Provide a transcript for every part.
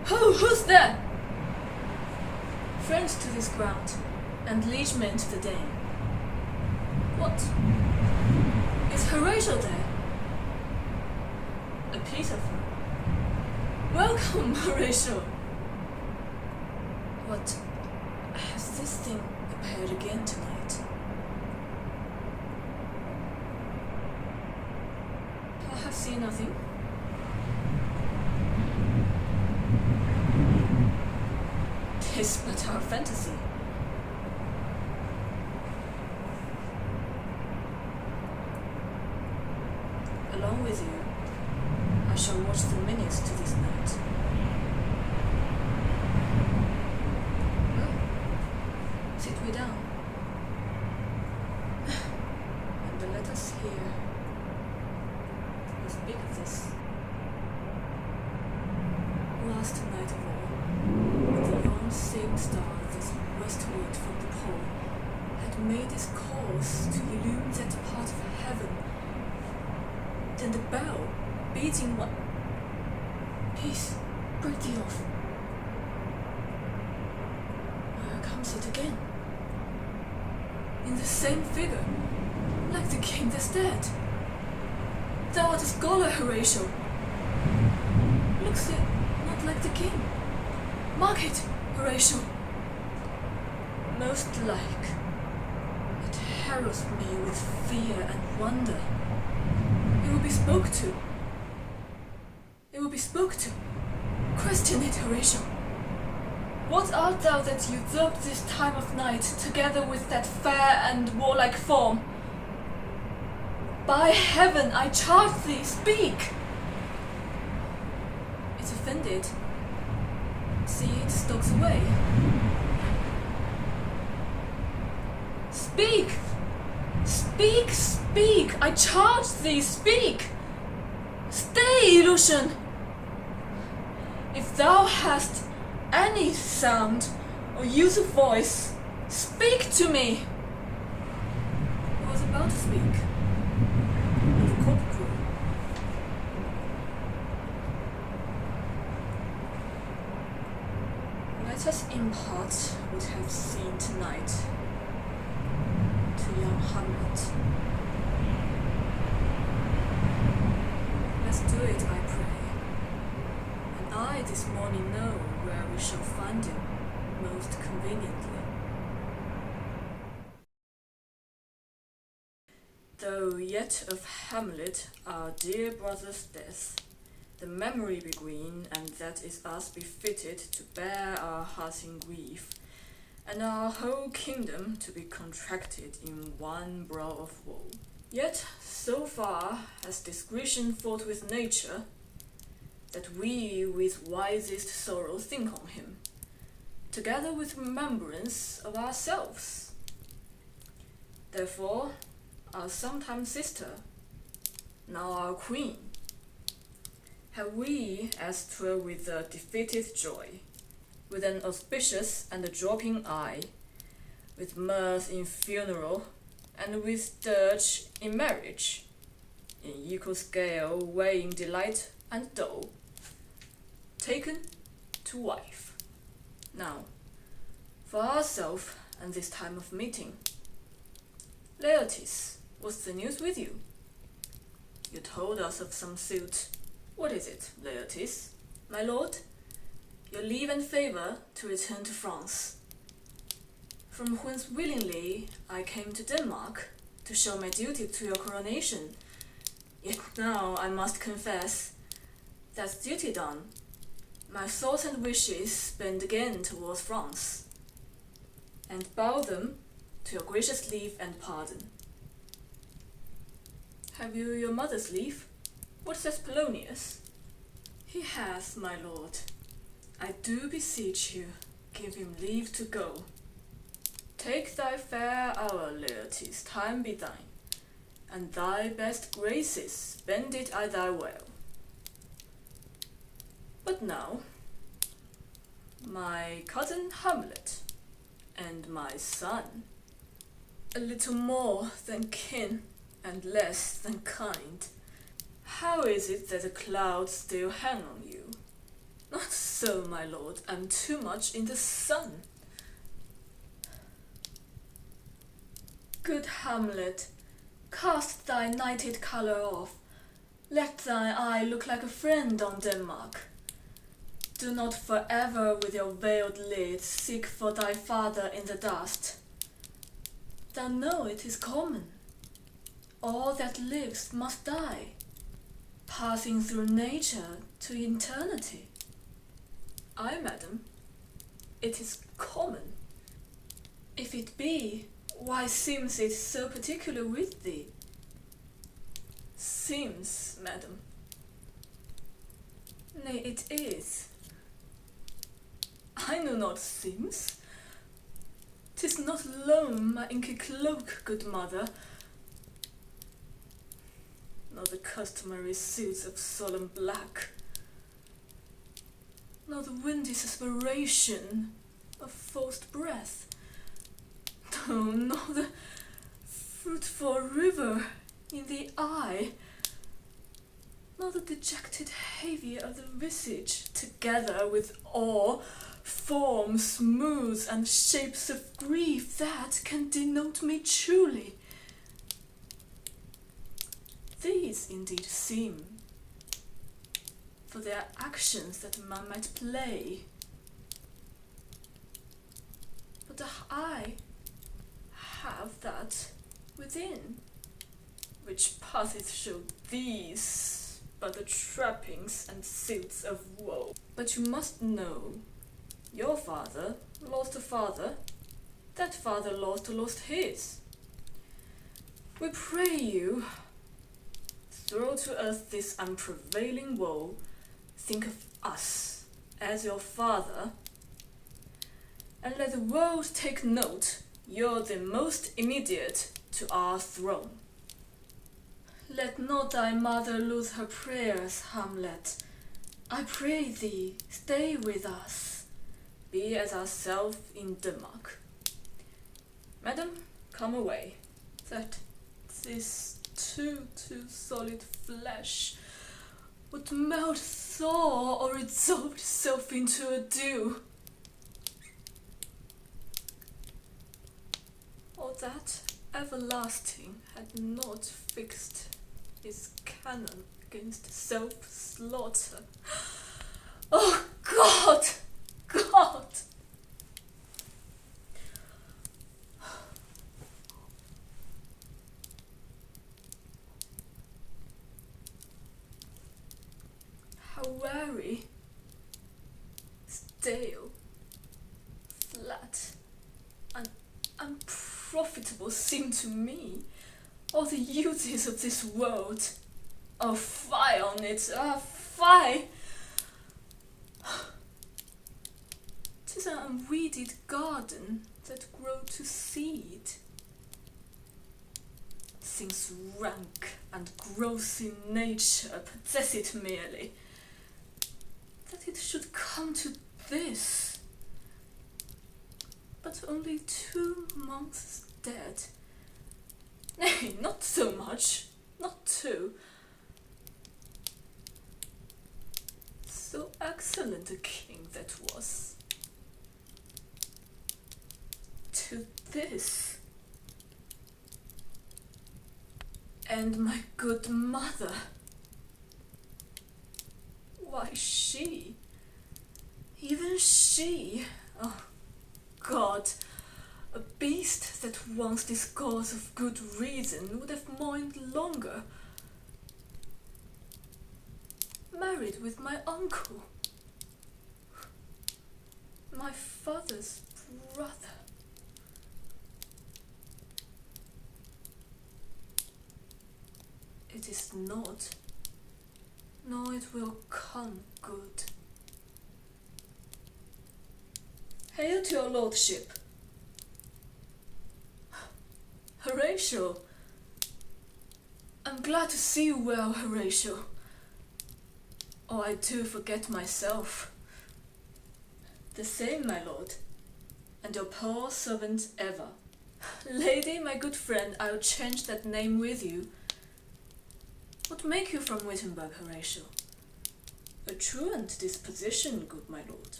Who's there? Friend to this ground, and liegeman to the Dane. What? Is Horatio there? A piece of her. Welcome, Horatio. What? Has this thing appeared again tonight? I have seen nothing. Tis but our fantasy. Along with you, I shall watch the minutes to this night. Well, sit we down. And let us hear you speak of this. Last night of all, when the young same star this westward from the pole had made its course to illume that part of heaven, then the bell, beating one. Peace, break thee off. Where comes it again? In the same figure, like the king that's dead. Thou art a scholar, Horatio. Looks it not like the king? Mark it, Horatio. Most like. It harrows me with fear and wonder. It will be spoke to. It will be spoke to. Question it, Horatio. What art thou that usurped this time of night, together with that fair and warlike form? By heaven, I charge thee, speak! It's offended. See, it stalks away. Speak! Speak, speak! I charge thee, speak! Stay, illusion! If thou hast any sound or use of voice, speak to me! He was about to speak, and the cock crew. Let us impart what we have seen tonight to young Hamlet. Let's do it, I pray. And I this morning know where we shall find him most conveniently. Though yet of Hamlet, our dear brother's death, the memory be green, and that is us befitted to bear our hearts in grief, and our whole kingdom to be contracted in one brow of woe. Yet so far has discretion fought with nature, that we with wisest sorrow think on him, together with remembrance of ourselves. Therefore, our sometime sister, now our queen, have we, as 'twere with a defeated joy, with an auspicious and a dropping eye, with mirth in funeral, and with dirge in marriage, in equal scale weighing delight and dole, taken to wife. Now, for ourself and this time of meeting. Laertes, what's the news with you? You told us of some suit. What is it, Laertes? My lord, your leave and favour to return to France, from whence willingly I came to Denmark to show my duty to your coronation. Yet now I must confess, that duty done, my thoughts and wishes bend again towards France, and bow them to your gracious leave and pardon. Have you your mother's leave? What says Polonius? He hath, my lord. I do beseech you, give him leave to go. Take thy fair hour, Laertes, time be thine, and thy best graces spend it I thy will. But now, my cousin Hamlet, and my son, a little more than kin and less than kind, how is it that the clouds still hang on you? Not so, my lord, I'm too much in the sun. Good Hamlet, cast thy nighted colour off. Let thine eye look like a friend on Denmark. Do not forever with your veiled lid seek for thy father in the dust. Thou know it is common. All that lives must die, passing through nature to eternity. Aye, madam, it is common. If it be, why seems it so particular with thee? Seems, madam. Nay, it is. I know not seems. 'Tis not alone my inky cloak, good mother, nor the customary suits of solemn black, nor the windy suspiration of forced breath, no, nor the fruitful river in the eye, nor the dejected behaviour of the visage, together with all forms, smooths, and shapes of grief that can denote me truly. These indeed seem, for they are actions that man might play, but I have that within, which passeth show these but the trappings and suits of woe. But you must know, your father lost a father, that father lost his. We pray you, throw to earth this unprevailing woe, think of us as your father, and let the world take note you're the most immediate to our throne. Let not thy mother lose her prayers, Hamlet. I pray thee, stay with us. Be as ourselves in Denmark. Madam, come away. That this too solid flesh would melt, thaw, or resolve itself into a dew. Or that everlasting had not fixed his cannon against self-slaughter. Oh God! God! How weary, stale, flat, and unprofitable seem to me all the uses of this world. Oh, fie on it! Ah, fie! 'Tis an unweeded garden that grow to seed. Things rank and gross in nature possess it merely. That it should come to this, but only 2 months dead. Nay, not so much, not 2. So excellent a king that was. To this. And my good mother. Why she, even she, oh God, a beast that once discourse of good reason would have mourned longer, married with my uncle, my father's brother. It is not, nor it will come good. Hail to your lordship. Horatio, I'm glad to see you well, Horatio. Oh, I do forget myself. The same, my lord, and your poor servant ever. Lady, my good friend, I'll change that name with you. What make you from Wittenberg, Horatio? A truant disposition, good my lord.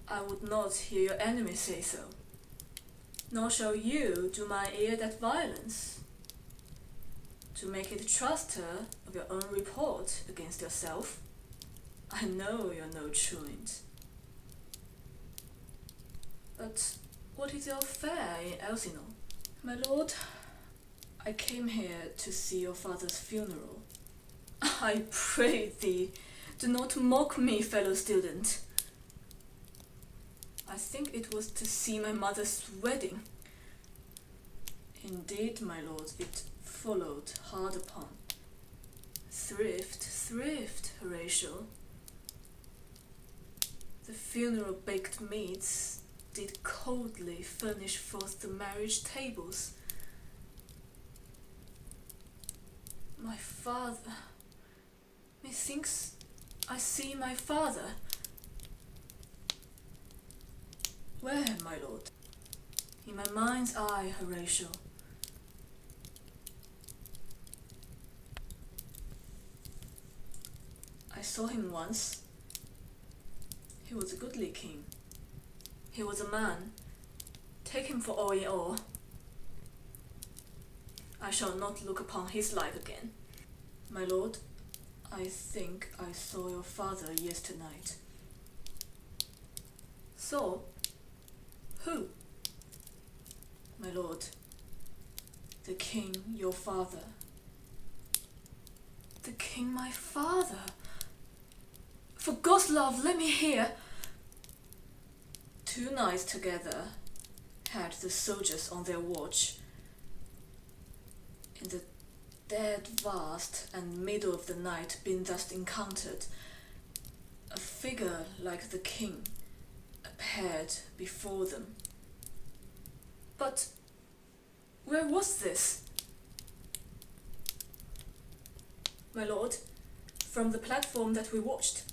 I would not hear your enemy say so, nor shall you do my ear that violence, to make it truster of your own report against yourself. I know you're no truant. But what is your affair in Elsinore? My lord, I came here to see your father's funeral. I pray thee, do not mock me, fellow student. I think it was to see my mother's wedding. Indeed, my lord, it followed hard upon. Thrift, Horatio. The funeral baked meats did coldly furnish forth the marriage tables. My father, methinks I see my father. Where, my lord? In my mind's eye, Horatio. I saw him once. He was a goodly king. He was a man. Take him for all in all. I shall not look upon his like again. My lord, I think I saw your father yesternight. Saw? Who? My lord, the king, your father. The king, my father? For God's love, let me hear. 2 nights together had the soldiers on their watch. In the dead vast and middle of the night been thus encountered, a figure like the king appeared before them. But where was this? My lord, from the platform that we watched.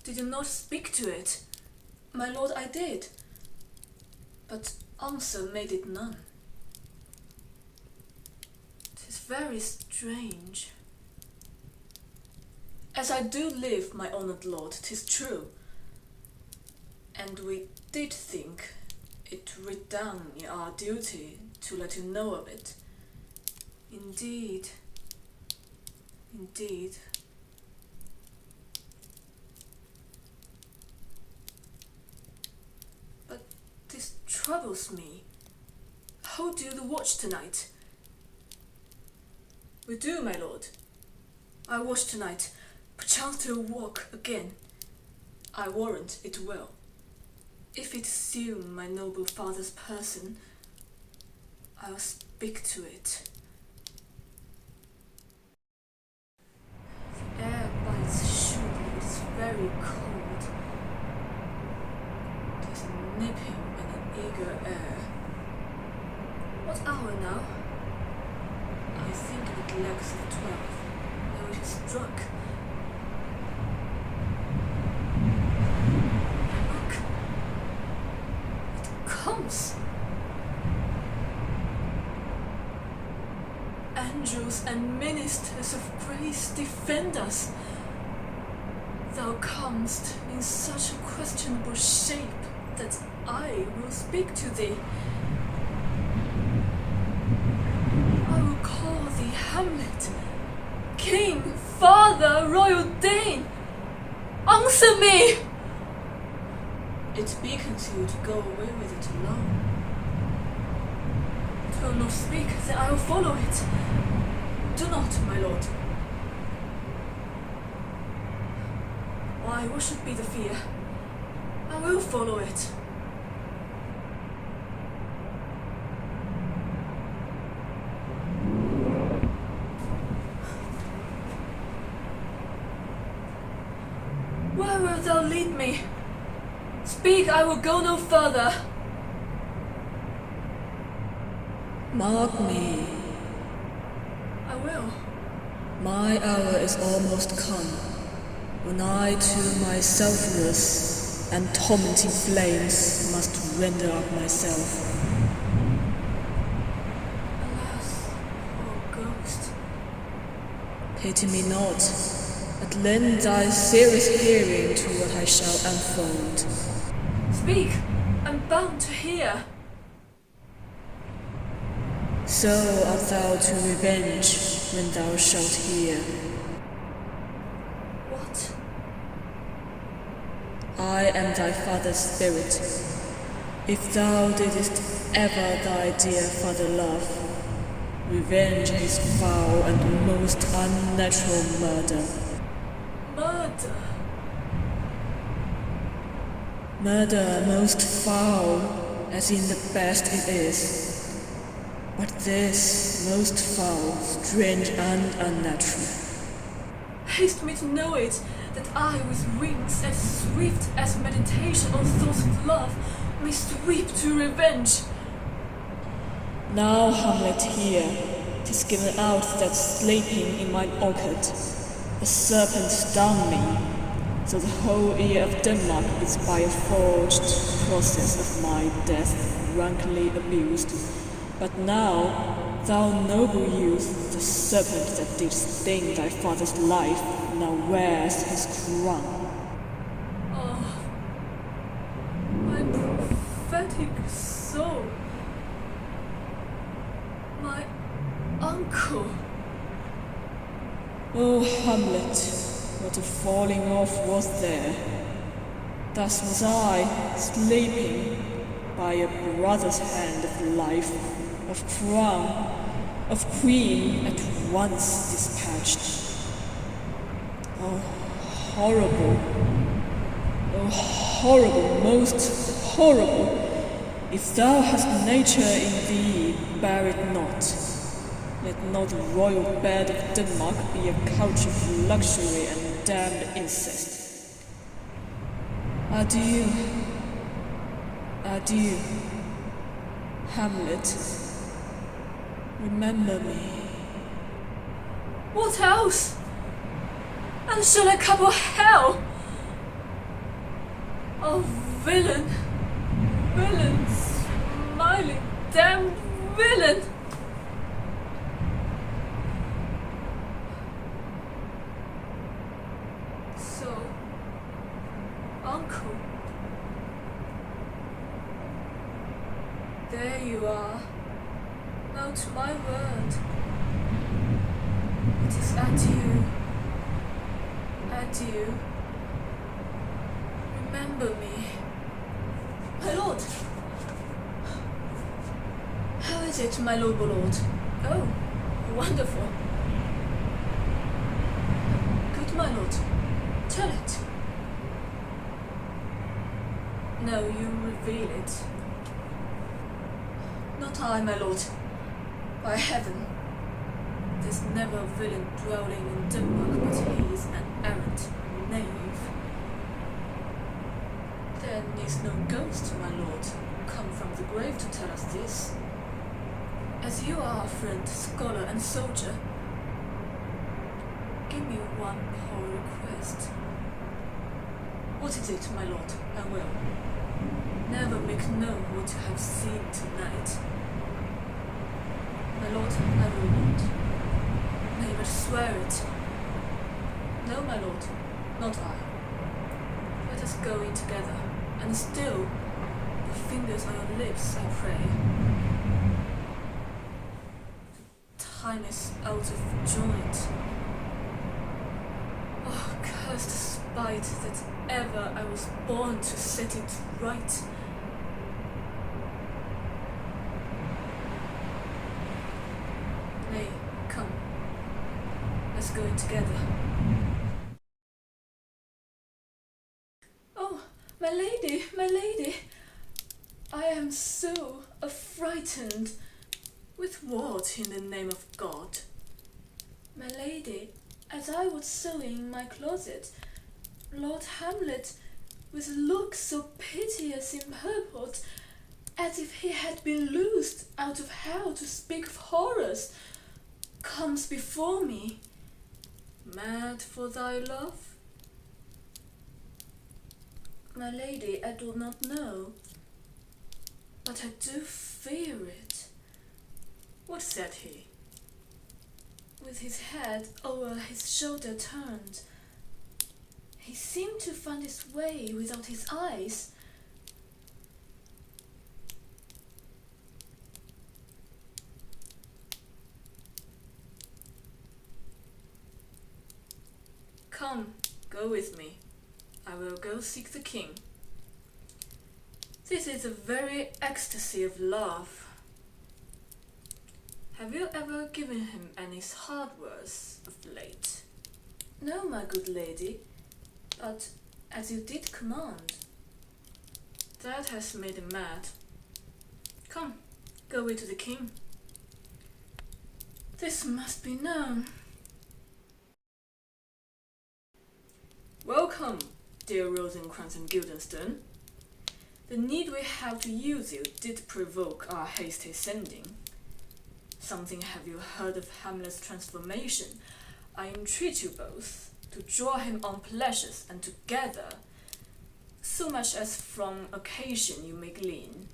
Did you not speak to it? My lord, I did, but answer made it none. 'Tis very strange. As I do live, my honoured lord, 'tis true, and we did think it writ down in our duty to let you know of it. Indeed. But this troubles me. How do the watch tonight? We do, my lord. I watch tonight, perchance to walk again. I warrant it well. If it assume my noble father's person, I'll speak to it. The air bites surely, it is very cold. It is a nipping and an eager air. What hour now? I think it lacks of 12, though it is struck. Look! It comes! Angels and ministers of grace defend us. Thou comest in such a questionable shape that I will speak to thee. I will call thee Hamlet, King, Father, Royal Dane. Answer me! It beckons you to go away with it alone. It will not speak, then I will follow it. Do not, my lord. Why, what should be the fear? I will follow it. Where wilt thou lead me? Speak, I will go no further. Mark me. I will. My hour is almost come, when I to my selfless and tormenting flames must render up myself. Alas, poor ghost. Pity me not, but lend thy serious hearing to what I shall unfold. Speak! I'm bound to hear. So art thou to revenge when thou shalt hear. What? I am thy father's spirit. If thou didst ever thy dear father love, revenge his foul and most unnatural murder. Murder? Murder most foul, as in the best it is. But this most foul, strange and unnatural. Haste me to know it, that I with wings as swift as meditation or thoughts of love may sweep to revenge. Now, Hamlet, hear, 'tis given out that sleeping in mine orchard, a serpent stung me, so the whole ear of Denmark is by a forged process of my death rankly abused. But now, thou noble youth, the serpent that did sting thy father's life, now wears his crown. Oh, my prophetic soul. My uncle. Oh, Hamlet, what a falling off was there. Thus was I, sleeping, by a brother's hand of life, of crown, of queen, at once dispatched. Oh, horrible, most horrible! If thou hast nature in thee, bear it not. Let not the royal bed of Denmark be a couch of luxury and damned incest. Adieu, adieu, Hamlet. Remember me. What else? And shall I couple hell? Oh, villain! Villain! Smiling, damned villain! So, uncle, there you are. Now to my word. It is adieu. Adieu. Remember me. My lord! How is it, my lord, Oh, wonderful. Good, my lord. Tell it. No, you reveal it. Not I, my lord. By heaven, there's never a villain dwelling in Denmark but he is an errant knave. There needs no ghost, my lord, come from the grave to tell us this. As you are a friend, scholar and soldier, give me one poor request. What is it, my lord? I will. Never make known what you have seen tonight. My lord, I will not. Nay, but swear it. No, my lord, not I. Let us go in together, and still the fingers on your lips, I pray. Time is out of joint. Oh, cursed spite that ever I was born to set it right. Nay, come. Let's go in together. Oh, my lady, I am so affrighted. With what in the name of God? My lady, as I was sewing in my closet, Lord Hamlet, with a look so piteous in purport, as if he had been loosed out of hell to speak of horrors, comes before me. Mad for thy love? My lady, I do not know, but I do fear it. What said he? with his head over his shoulder turned. He seemed to find his way without his eyes. Come, go with me. I will go seek the king. This is the very ecstasy of love. Have you ever given him any hard words of late? No, my good lady, but as you did command. That has made him mad. Come, go away to the king. This must be known. Welcome, dear Rosencrantz and Guildenstern. The need we have to use you did provoke our hasty sending. Something have you heard of Hamlet's transformation? I entreat you both to draw him on pleasures and together, so much as from occasion you may glean,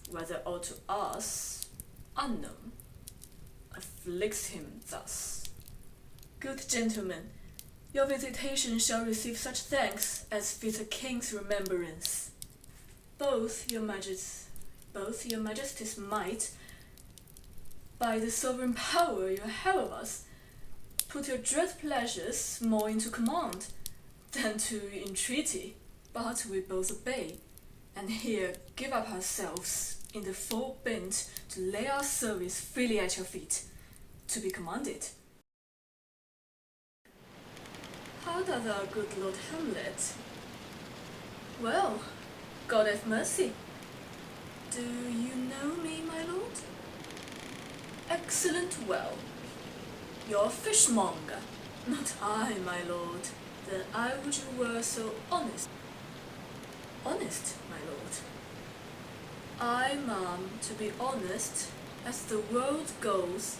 whether all to us, unknown, afflicts him thus. Good gentlemen, your visitation shall receive such thanks as fit a king's remembrance. Both your majesty's might, by the sovereign power you have of us, put your dread pleasures more into command than to entreaty, but we both obey, and here give up ourselves in the full bent to lay our service freely at your feet, to be commanded. How doth our good Lord Hamlet? Well, God have mercy. Do you know me, my lord? Excellent well. You're a fishmonger, not I, my lord. Then I would you were so honest. Honest, my lord. I, ma'am, to be honest, as the world goes,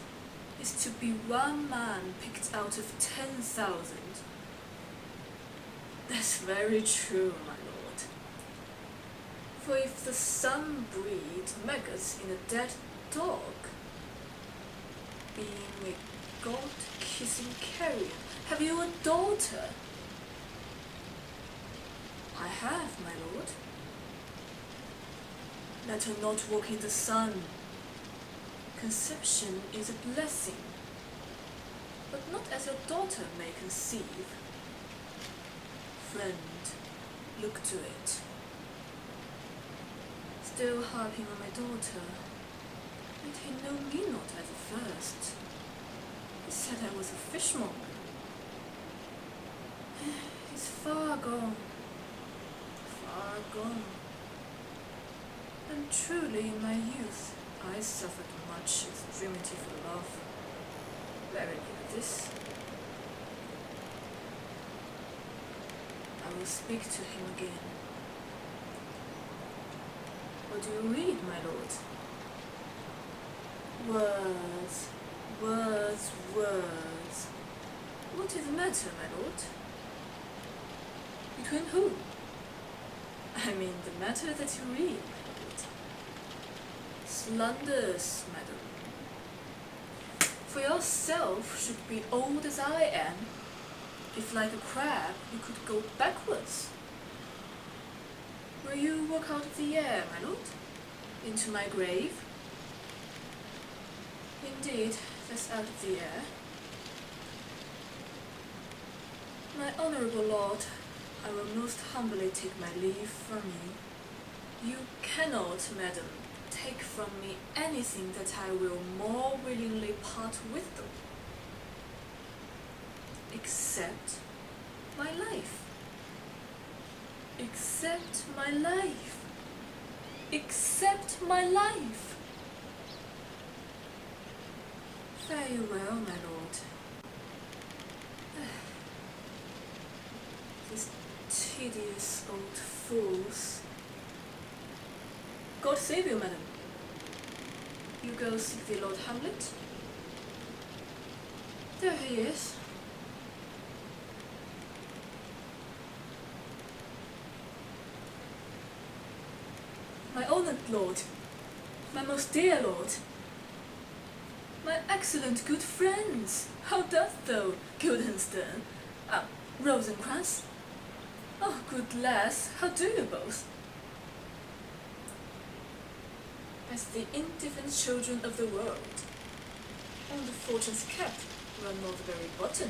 is to be one man picked out of 10,000. That's very true, my lord. For if the sun breed maggots in a dead dog, being a God-kissing carrion, have you a daughter? I have, my lord. Let her not walk in the sun. Conception is a blessing, but not as your daughter may conceive. Friend, look to it. Still harping on my daughter, yet he knew me not at the first. He said I was a fishmonger. He's far gone, far gone. And truly in my youth I suffered much extremity for love. Very near this. I will speak to him again. What do you read, my lord? Words, words, words. What is the matter, my lord? Between who? I mean the matter that you read, my lord. Slanders, madam. For yourself should be old as I am, if like a crab you could go backwards. Will you walk out of the air, my lord? Into my grave? Indeed, that's out of the air. My honourable lord, I will most humbly take my leave from you. You cannot, madam, take from me anything that I will more willingly part with them, except my life. Except my life. Except my life. Very well, my lord. These tedious old fools. God save you, madam. You go seek the Lord Hamlet. There he is. My honoured lord, my most dear lord, My excellent good friends, how doth thou, Guildenstern? Rosencrantz? Oh, good lass, how do you both? As the indifferent children of the world, on the fortune's cap run not the very button,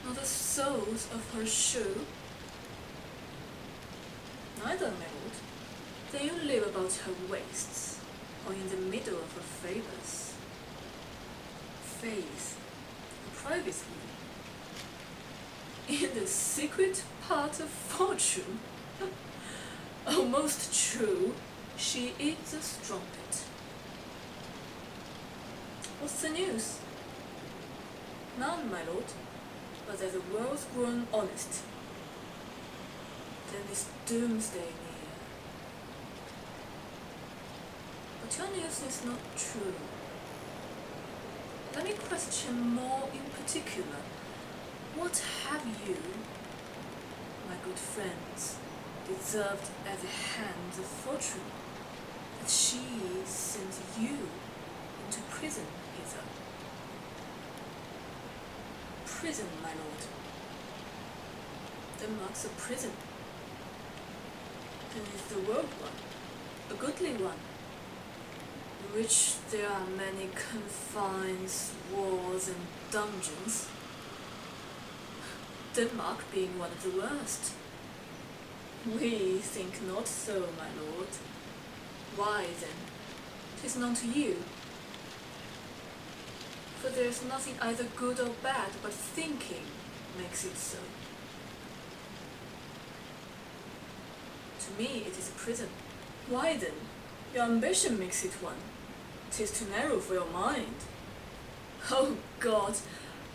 nor the soles of her shoe. Neither, my lord. They who live about her waists, or in the middle of her favours. Faith, privacy, in the secret part of fortune. Oh, most true, she is a strumpet. What's the news? None, my lord, but that the world's grown honest. Then is doomsday near. But your news is not true. Let me question more in particular. What have you, my good friends, deserved at the hands of fortune, that she sent you into prison hither? Prison, my lord. Denmark's a prison. And is the world one, a goodly one, in which there are many confines, walls, and dungeons, Denmark being one of the worst. We think not so, my lord. Why then? 'Tis known to you. For there is nothing either good or bad, but thinking makes it so. To me it is a prison. Why then? Your ambition makes it one. 'Tis too narrow for your mind. Oh God!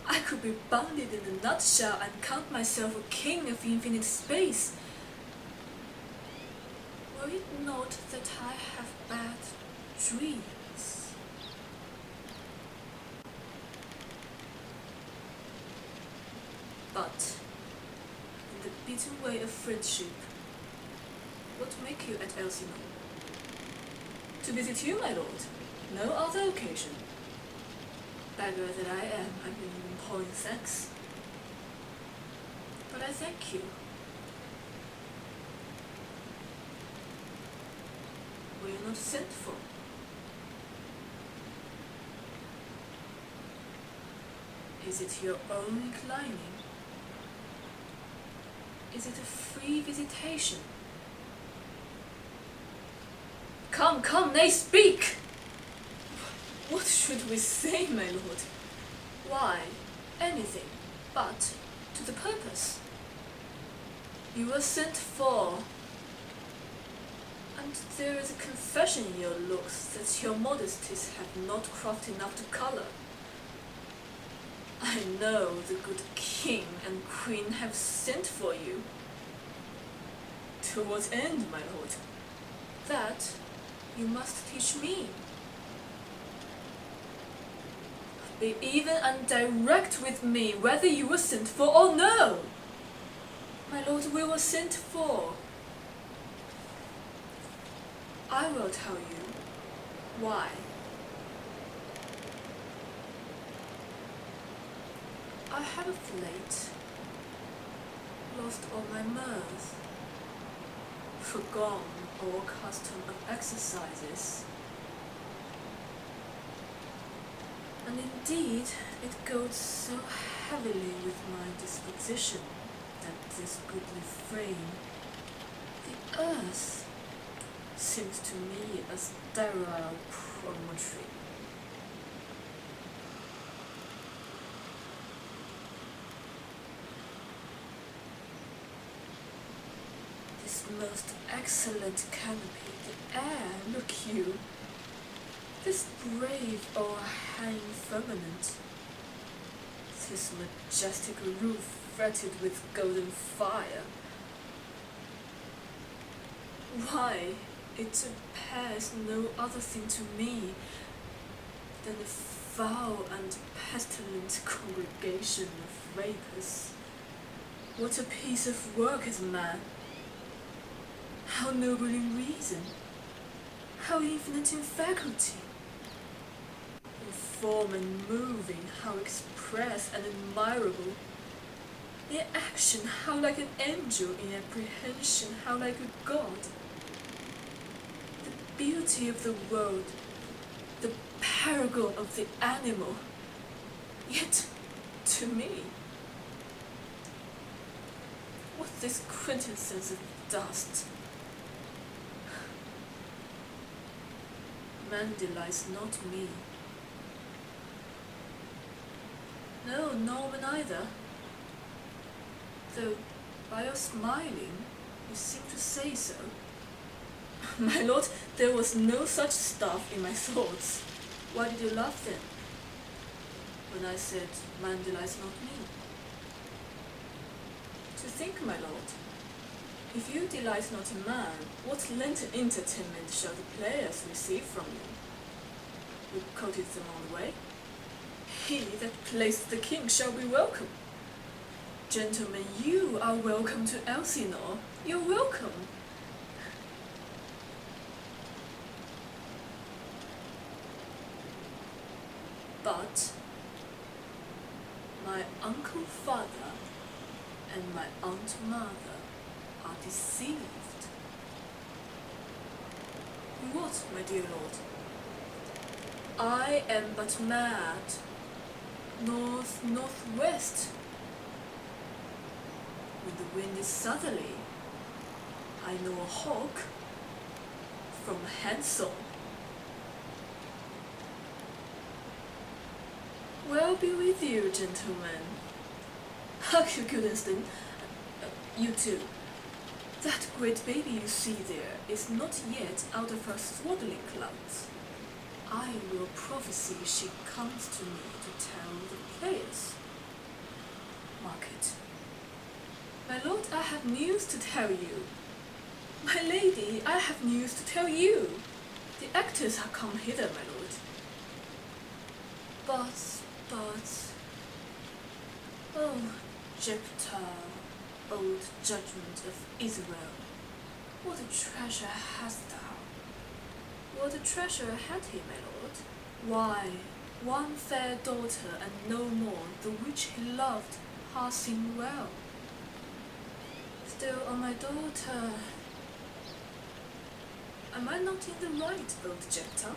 I could be bounded in a nutshell and count myself a king of infinite space. Were it not that I have bad dreams? But, in the beaten way of friendship, what make you at Elsinore? To visit you, my lord, no other occasion. Beggar that I am, I've been pouring thanks. But I thank you. Were you not sent for? Is it your own inclining? Is it a free visitation? Come, come, nay, speak! What should we say, my lord? Why, anything but to the purpose. You were sent for, and there is a confession in your looks that your modesties have not craft enough to colour. I know the good king and queen have sent for you. To what end, my lord? That you must teach me. Be even and direct with me whether you were sent for or no. My lord, we were sent for. I will tell you why. I have of late lost all my mirth, forgone all custom of exercises. And indeed, it goes so heavily with my disposition that this goodly frame, the earth, seems to me a sterile promontory. This most excellent canopy, the air, look you, this brave o'erhanging firmament, this majestic roof fretted with golden fire. Why, it appears no other thing to me than a foul and pestilent congregation of vapors. What a piece of work is man! How noble in reason! How infinite in faculty! In form and moving, how express and admirable. Their action, how like an angel, in apprehension, how like a god. The beauty of the world, the paragon of the animal. Yet, to me, what's this quintessence of dust? Man delights not me. No, Norman either. Though, by your smiling, you seem to say so. My lord, there was no such stuff in my thoughts. Why did you laugh then, when I said, man delights not me? To think, my lord, if you delight not in man, what Lenten entertainment shall the players receive from you? You quoted them on the way. He that plays the king shall be welcome. Gentlemen, you are welcome to Elsinore. You're welcome. But my uncle father and my aunt mother are deceived. In what, my dear lord? I am but mad, north-northwest. When the wind is southerly, I know a hawk from a handsaw. Well be with you, gentlemen. Hark you, Guildenstern. You too. That great baby you see there is not yet out of her swaddling clouds. I will prophesy she comes to me to tell the players. Mark it. My lord, I have news to tell you. My lady, I have news to tell you. The actors are come hither, my lord. But, oh, Jephthah, old judgment of Israel, what a treasure hast thou? What a treasure had he, my lord? Why, one fair daughter and no more, the which he loved passing well. Still, on my daughter, am I not in the right, old Jephthah?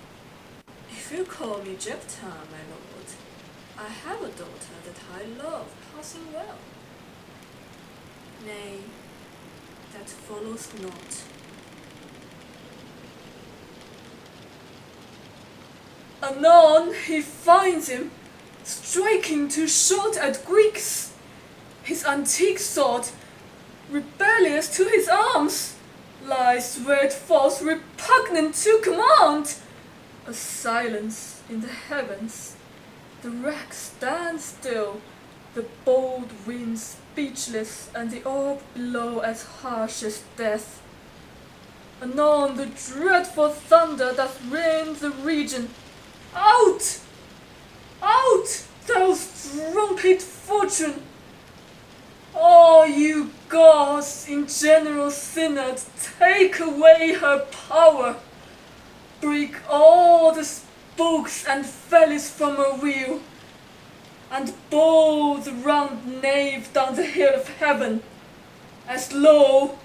If you call me Jephthah, my lord, I have a daughter that I love passing well. Nay, that follows not. Anon he finds him, striking too short at Greeks, his antique sword, rebellious to his arms, lies where it falls repugnant to command. A silence in the heavens, the wreck stands still, the bold wind speechless, and the orb below as harsh as death. Anon the dreadful thunder doth rend the region. Out! Out, thou strumpet fortune! Oh, you gods, in general synod, take away her power! Break all the spokes and fellies from her wheel, and bowl the round nave down the hill of heaven, as low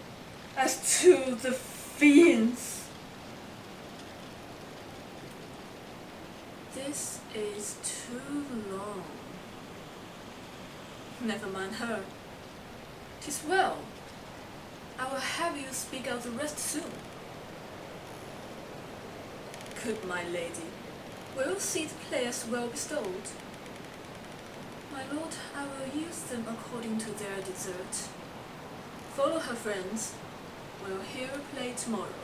as to the fiends. This is too long. Never mind her. 'Tis well. I will have you speak out the rest soon. Good my lady, will you see the players well bestowed? My lord, I will use them according to their desert. Follow her friends. We'll hear her play tomorrow.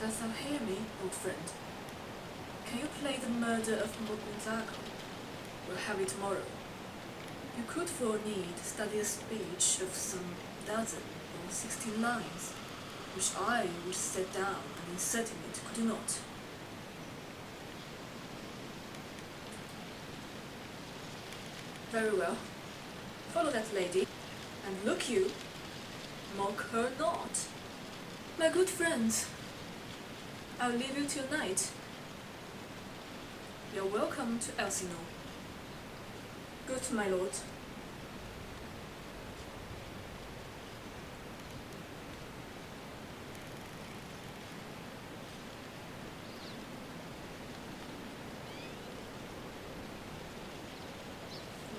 Dost thou hear me, old friend? Can you play the murder of Gonzago? We'll have it tomorrow. You could for need study a speech of some dozen or 16 lines, which I would set down and insert in it, could you not? Very well. Follow that lady, and look you, mock her not. My good friends, I'll leave you till night. You're welcome to Elsinore. Good, my lord.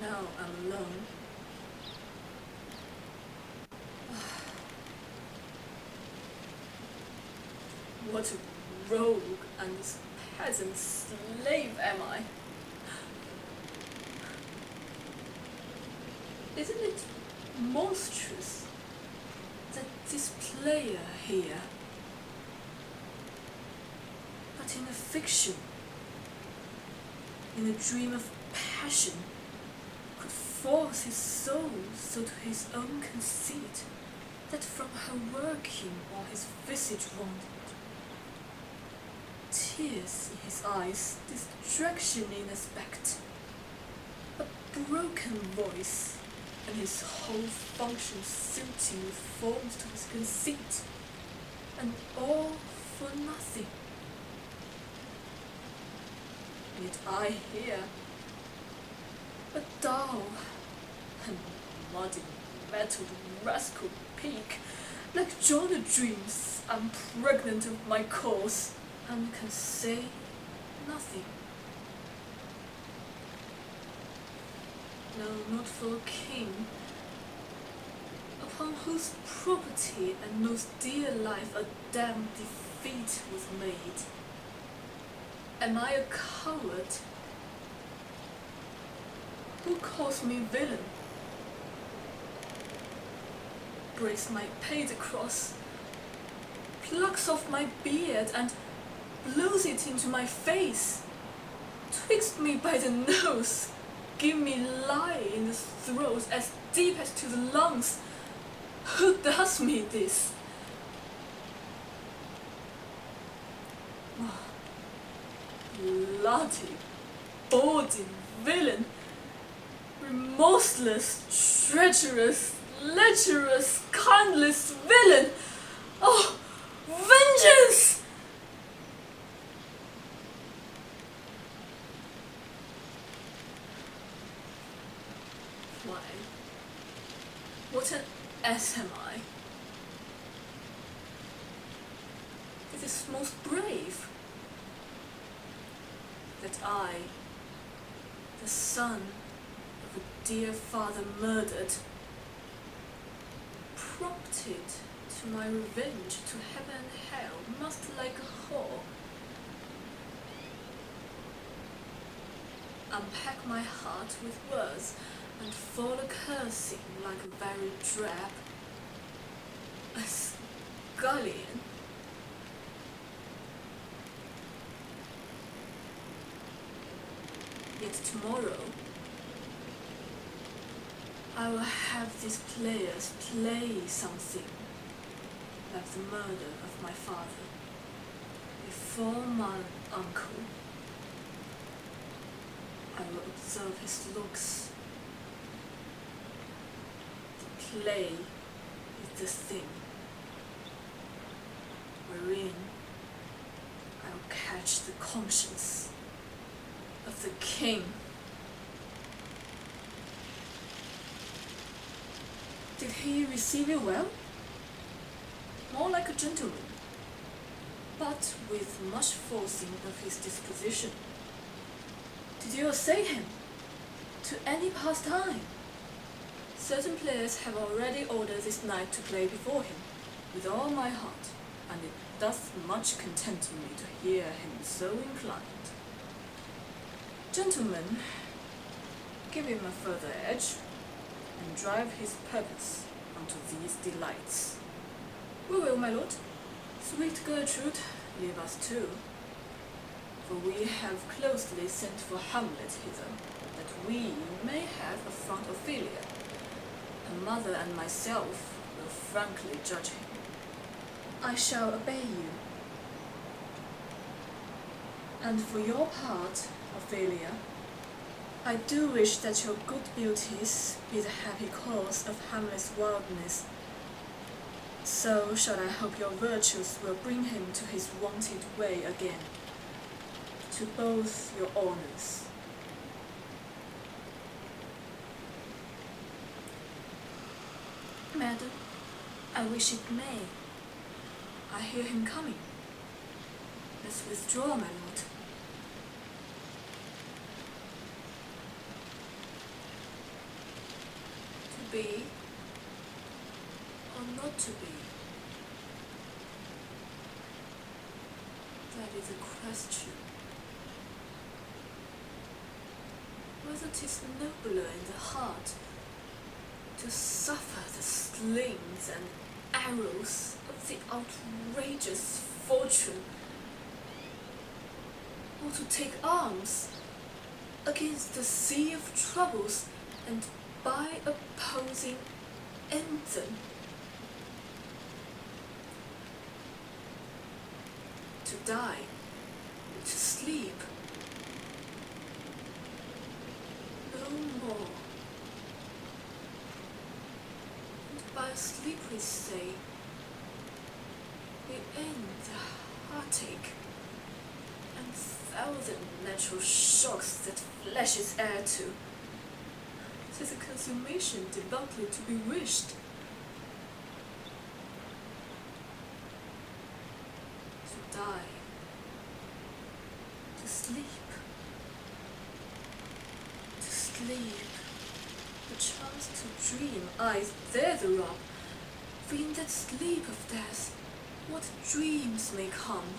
Now I'm alone. What a rogue and peasant slave am I? Isn't it monstrous that this player here, but in a fiction, in a dream of passion, could force his soul so to his own conceit that from her working all his visage wandered, tears in his eyes, distraction in aspect, a broken voice, and his whole function suiting with forms to his conceit, and all for nothing. Yet I here, a dull and muddy metalled rascal pig, like John the Dreams, am pregnant of my cause, and can say nothing. No, not for a king, upon whose property and most dear life a damned defeat was made. Am I a coward? Who calls me villain? Breaks my paid cross, plucks off my beard and blows it into my face, twixt me by the nose, give me lie in the throat as deep as to the lungs. Who does me this? Bloody, bawdy villain, remorseless, treacherous, lecherous, kindless villain! Oh, vengeance! Why, what an ass am I? It is most brave that I, the son of a dear father murdered, prompted to my revenge to heaven and hell, must like a whore unpack my heart with words and fall a-cursing like a very drab, a scullion. Yet tomorrow I will have these players play something like the murder of my father before my uncle. I will observe his looks. The play is the thing wherein I will catch the conscience of the king. Did he receive you well? More like a gentleman, but with much forcing of his disposition. Did you assay him to any pastime? Certain players have already ordered this knight to play before him, with all my heart, and it doth much content me to hear him so inclined. Gentlemen, give him a further edge, and drive his purpose unto these delights. We will, my lord. Sweet Gertrude, leave us too, for we have closely sent for Hamlet hither, that we may have a front Ophelia. Her mother and myself will frankly judge him. I shall obey you. And for your part, Ophelia, I do wish that your good beauties be the happy cause of Hamlet's wildness. So shall I hope your virtues will bring him to his wonted way again, to both your honours. Madam, I wish it may. I hear him coming. Let's withdraw, my lord. To be or not to be? That is a question. Whether 'tis nobler in the heart to suffer the slings and arrows of the outrageous fortune, or to take arms against the sea of troubles and by opposing end them. To die, to sleep, no more. And by sleep we say, we end the heartache and thousand natural shocks that flesh is heir to. 'Tis a consummation devoutly to be wished. To die, to sleep, the chance to dream, aye, there the rub, for in that sleep of death, what dreams may come.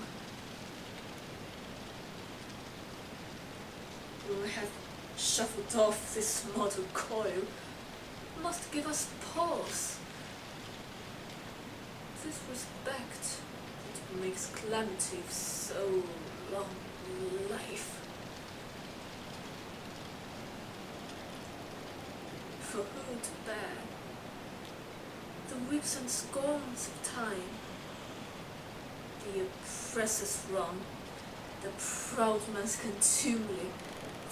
We have shuffled off this mortal coil, must give us pause. This respect that makes calamity of so long life. For who to bear the whips and scorns of time, the oppressor's wrong, the proud man's contumely,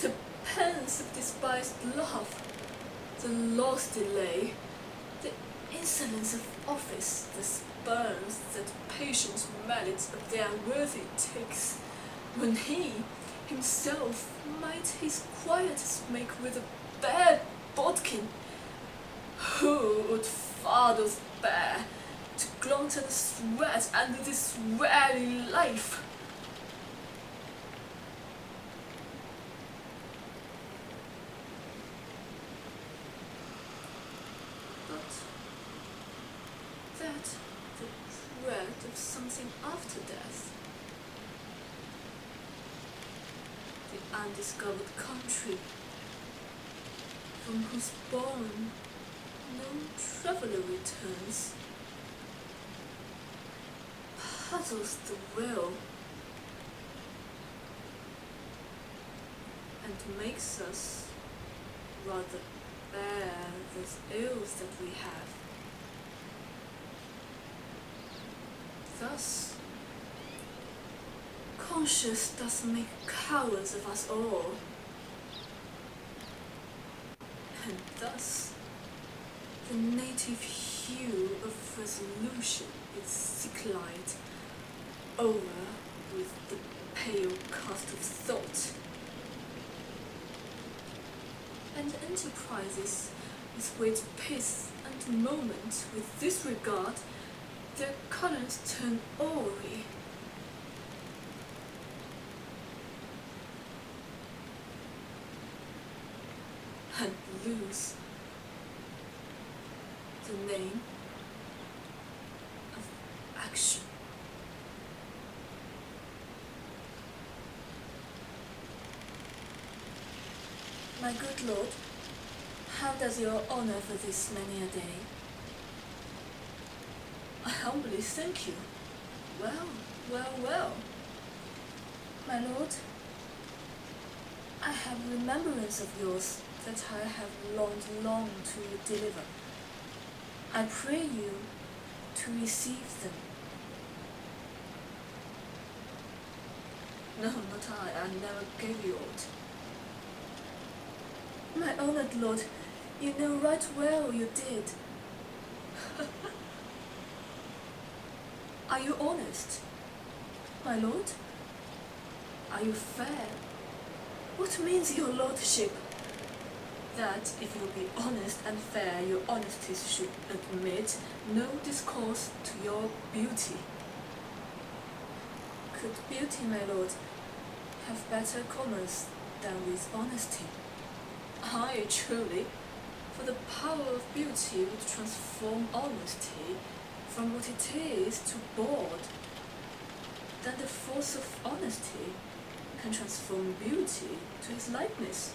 the pangs of despised love, the lost delay, the insolence of office, the spurns that patience mallet of the unworthy takes, when he himself might his quietus make with a bare bodkin? Who would fathers bear to glunt and sweat under this weary life? But that the dread of something after death, the undiscovered country, from whose bourne no traveller returns, puzzles the will, and makes us rather bear those ills that we have. Thus, conscience does make cowards of us all, and thus the native hue of resolution is sicklied over with the pale cast of thought, and enterprises with great pace and moment with this regard, their colours turn awry, and lose the name of action. My good lord, how does your honour for this many a day? I humbly thank you. Well, well, well. My lord, I have remembrance of yours that I have longed long to deliver. I pray you to receive them. No, not I never gave you aught. My honoured lord, you know right well you did. Are you honest, my lord? Are you fair? What means your lordship? That if you be honest and fair, your honesty should admit no discourse to your beauty. Could beauty, my lord, have better commerce than with honesty? Aye, truly, for the power of beauty would transform honesty from what it is to bawd. Then the force of honesty can transform beauty to his likeness.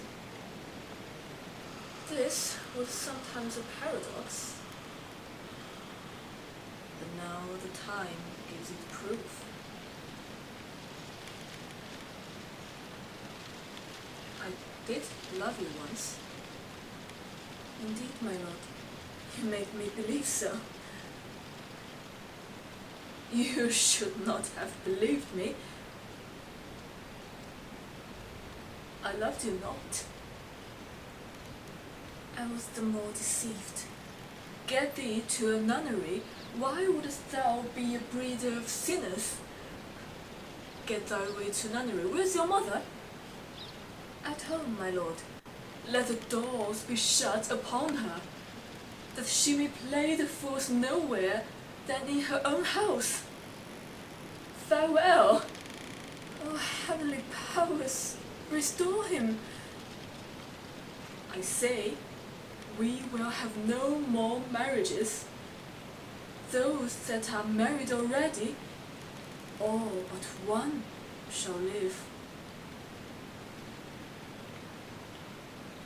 This was sometimes a paradox, but now the time gives it proof. I did love you once. Indeed, my lord, you made me believe so. You should not have believed me. I loved you not. I was the more deceived. Get thee to a nunnery, why wouldst thou be a breeder of sinners? Get thy way to nunnery, where's your mother? At home, my lord. Let the doors be shut upon her, that she may play the fools nowhere than in her own house. Farewell! O heavenly powers, restore him! I say, we will have no more marriages. Those that are married already, all but one shall live.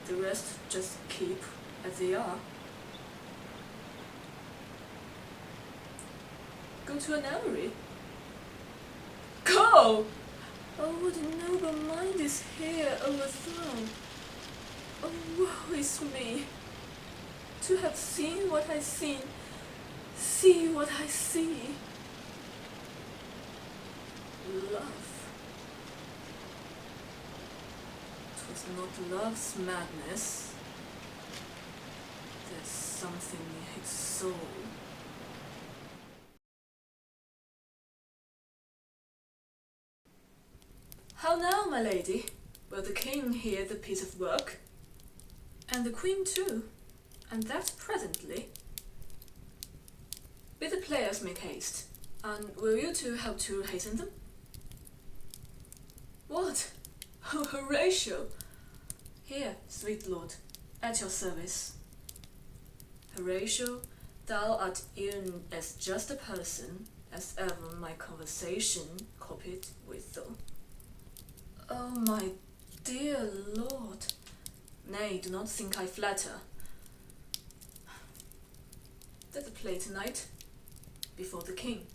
The rest just keep as they are. Go to a nunnery. Go! Oh, what a noble mind is here overthrown. Oh, woe is me! To have seen what I seen, see what I see. Love. 'Twas not love's madness. There's something in his soul. How now, my lady? Will the king hear the piece of work? And the queen too, and that presently. Bid the players make haste, and will you two help to hasten them? What? Oh, Horatio! Here, sweet lord, at your service. Horatio, thou art e'en as just a person as ever my conversation copied withal. Oh, my dear lord! Nay, do not think I flatter. There's a play tonight, before the king.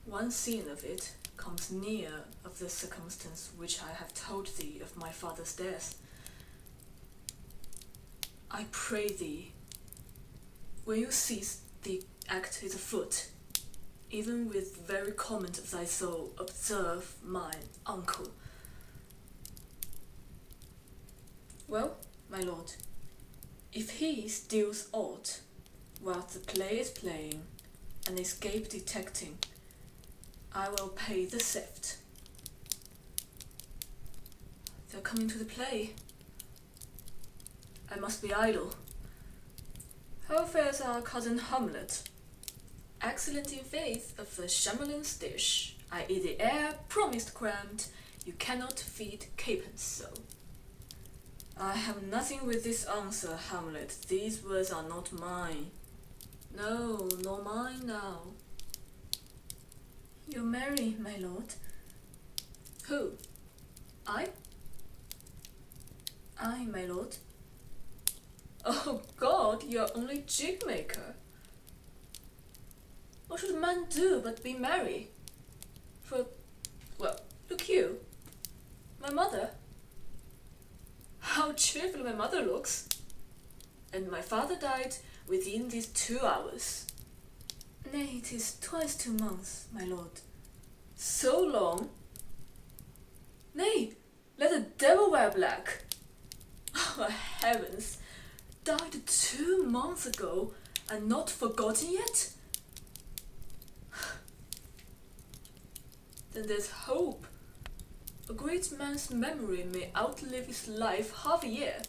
One scene of it comes near of the circumstance which I have told thee of my father's death. I pray thee, when you cease the act is afoot, even with very comment of thy soul, observe mine uncle. Well, my lord, if he steals aught whilst the play is playing and escape detecting, I will pay the theft. They're coming to the play. I must be idle. How fares our cousin Hamlet? Excellent in faith of the Chamberlain's dish, i.e. the air promised crammed, you cannot feed capons so. I have nothing with this answer, Hamlet. These words are not mine. No, nor mine now. You're merry, my lord. Who? I? I, my lord. Oh God, you're only jig maker. What should man do but be merry? For, well, look you, my mother. How cheerful my mother looks! And my father died within these 2 hours. Nay, it is twice 2 months, my lord. So long? Nay, let the devil wear black. Oh, heavens! Died 2 months ago, and not forgotten yet? then there's hope. A great man's memory may outlive his life half a year.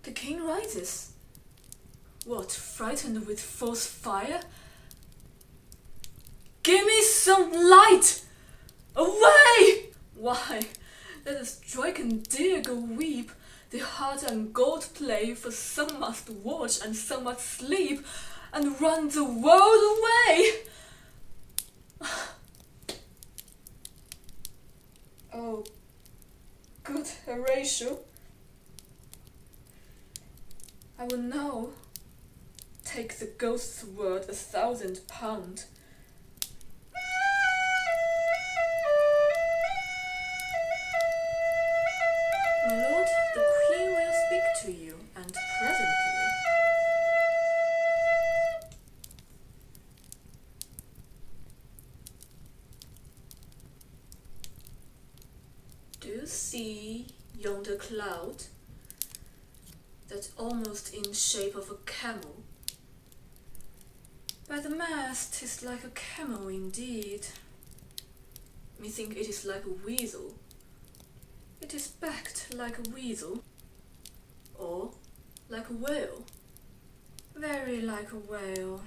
The king rises. What, frightened with false fire? Give me some light! Away! Why, let the stricken deer go weep, the heart and gold play, for some must watch and some must sleep, and run the world away! Oh, good Horatio, I will now take the ghost's word 1,000 pounds. My lord, the queen will speak to you, and presently. Do you see yonder cloud? That's almost in shape of a camel. By the mast, 'tis like a camel indeed. Methink it is like a weasel. It is backed like a weasel, or like a whale, very like a whale.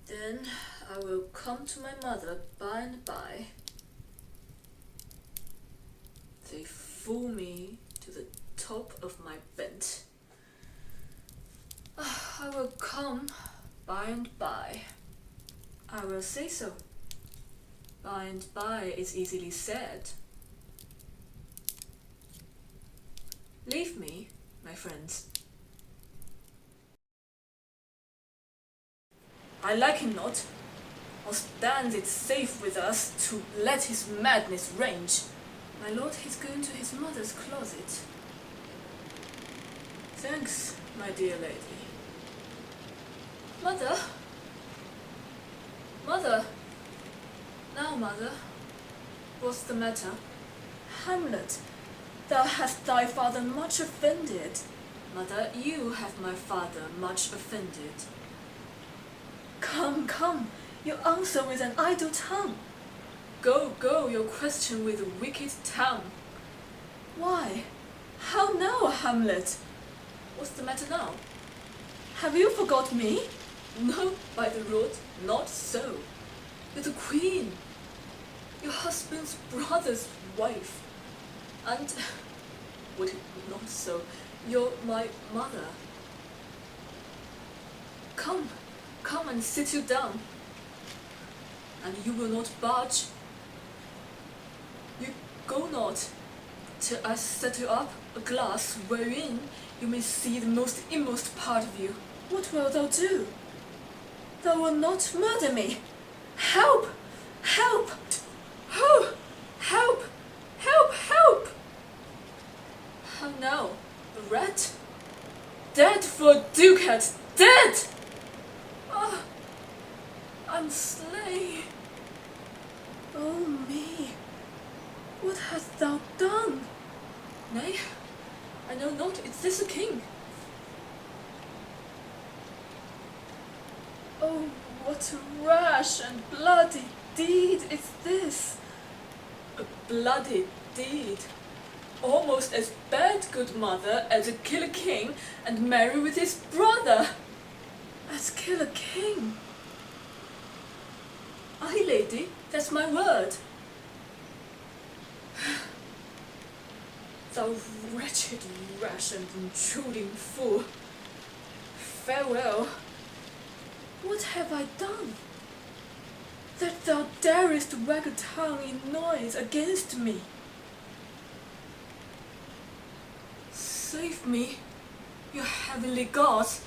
Then I will come to my mother by and by. They fool me to the top of my bent. I will come by and by. I will say so. By and by is easily said. Leave me, my friends. I like him not, or stands it safe with us to let his madness range? My lord, he's going to his mother's closet. Thanks, my dear lady. Mother? Mother? Now, mother, what's the matter? Hamlet, thou hast thy father much offended. Mother, you have my father much offended. Come, come, You answer with an idle tongue. Go, your question with a wicked tongue. Why? How now, Hamlet? What's the matter now? Have you forgot me? No, by the Lord, not so. You're the queen, your husband's brother's wife, and, would it not so, you're my mother. Come and sit you down, and you will not budge. You go not, till I set you up a glass wherein you may see the most inmost part of you. What wilt thou do? Thou wilt not murder me. Help! Help! Oh! Help! Help! Help! How now? A rat? Dead for a ducat! Dead! Ah! I'm slain. Oh me! What hast thou done? Nay, I know not. Is this a king? Oh, what a rash and bloody deed is this! A bloody deed? Almost as bad, good mother, as to kill a king and marry with his brother! As kill a king? Aye, lady, that's my word. Thou wretched, rash and intruding fool! Farewell! What have I done, that thou darest wag a tongue in noise against me? Save me, your heavenly gods!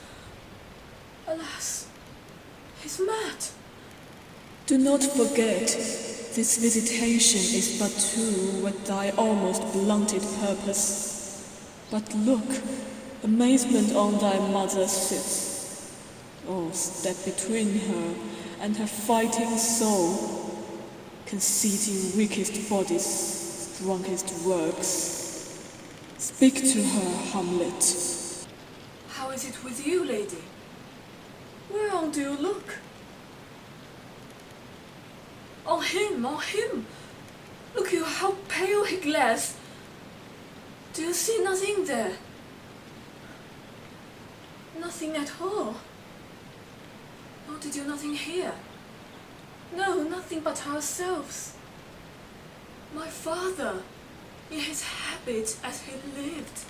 Alas, he's mad! Do not forget, this visitation is but to what thy almost blunted purpose. But look, amazement on thy mother sits. Oh, step between her and her fighting soul, conceiting weakest bodies, strongest works. Speak to her, Hamlet. How is it with you, lady? Whereon do you look? On him, on him! Look you how pale he glares! Do you see nothing there? Nothing at all. Nor did you nothing hear? No, nothing but ourselves. My father, in his habit as he lived.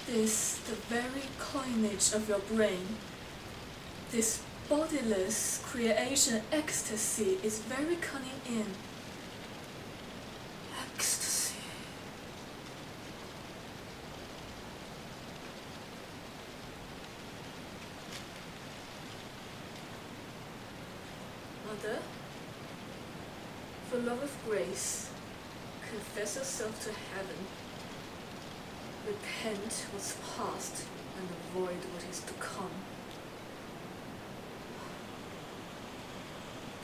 This, the very coinage of your brain. This bodiless creation ecstasy is very cunning in. Ecstasy. Mother, for love of grace, confess yourself to heaven. Repent what's past and avoid what is to come.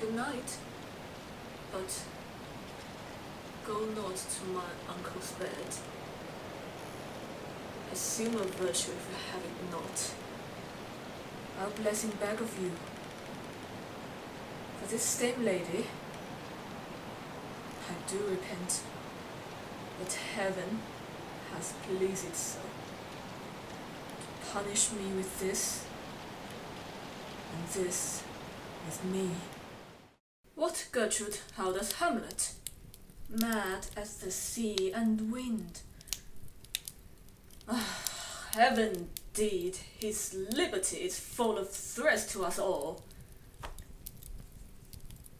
Good night, but go not to my uncle's bed. Assume a virtue if you have it not. Our blessing beg of you. For this same lady, I do repent, but heaven has pleased it so, to punish me with this, and this with me. What, Gertrude, how does Hamlet? Mad as the sea and wind. Ah, heaven indeed, his liberty is full of threats to us all.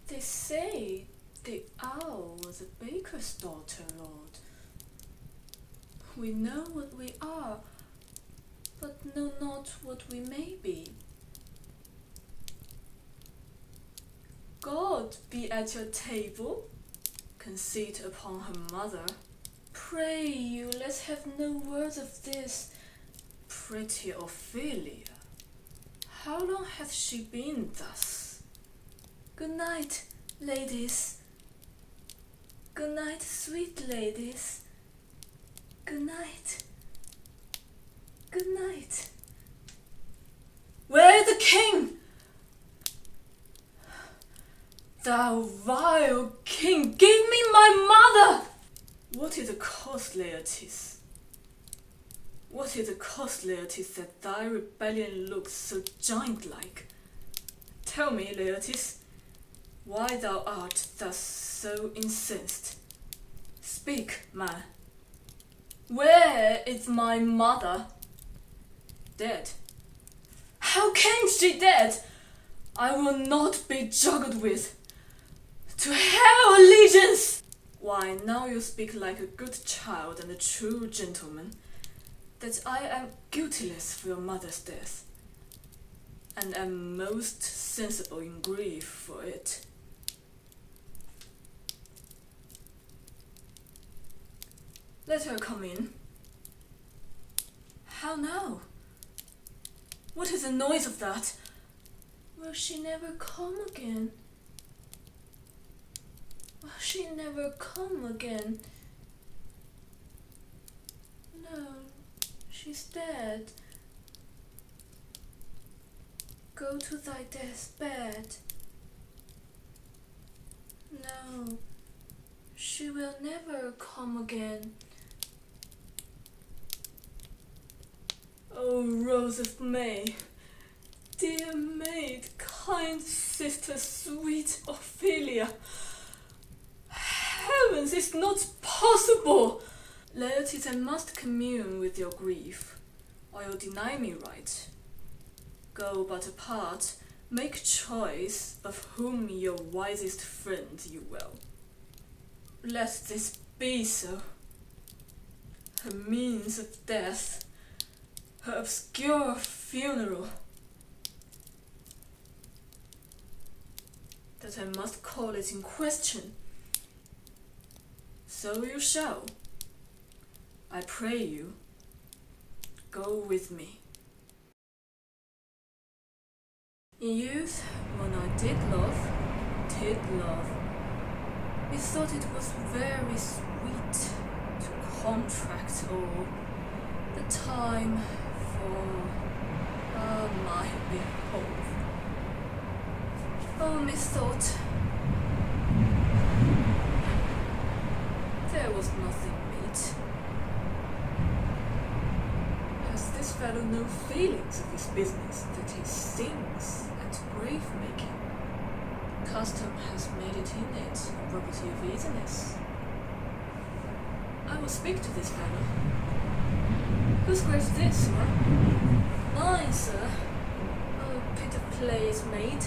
They say the owl was a baker's daughter, Lord. We know what we are, but know not what we may be. God be at your table, conceit upon her mother. Pray you, let's have no words of this. Pretty Ophelia, how long hath she been thus? Good night, ladies. Good night, sweet ladies. Good night. Good night. Where the king? Thou vile king, give me my mother! What is the cost, Laertes? What is the cost, Laertes, that thy rebellion looks so giant-like? Tell me, Laertes, why thou art thus so incensed? Speak, man. Where is my mother? Dead. How came she dead? I will not be juggled with. To hell, allegiance! Why, now you speak like a good child and a true gentleman, that I am guiltless for your mother's death, and am most sensible in grief for it. Let her come in. How now? What is the noise of that? Will she never come again? Will she never come again? No, she's dead. Go to thy death's bed. No, she will never come again. O Rose of May, dear maid, kind sister, sweet Ophelia, heavens, it's not possible! Laertes, I must commune with your grief, or you'll deny me right. Go but apart, make choice of whom your wisest friend you will. Let this be so. Her means of death, her obscure funeral, that I must call it in question. So you shall. I pray you, go with me. In youth, when I did love, methought it was very sweet to contract all the time for my behold. Oh, methought there was nothing meet. Has this fellow no feelings of his business that he sings at grave making? Custom has made it in it a property of easiness. I will speak to this fellow. Whose grave's this, sir? Mine, sir. Oh, bit of play is made.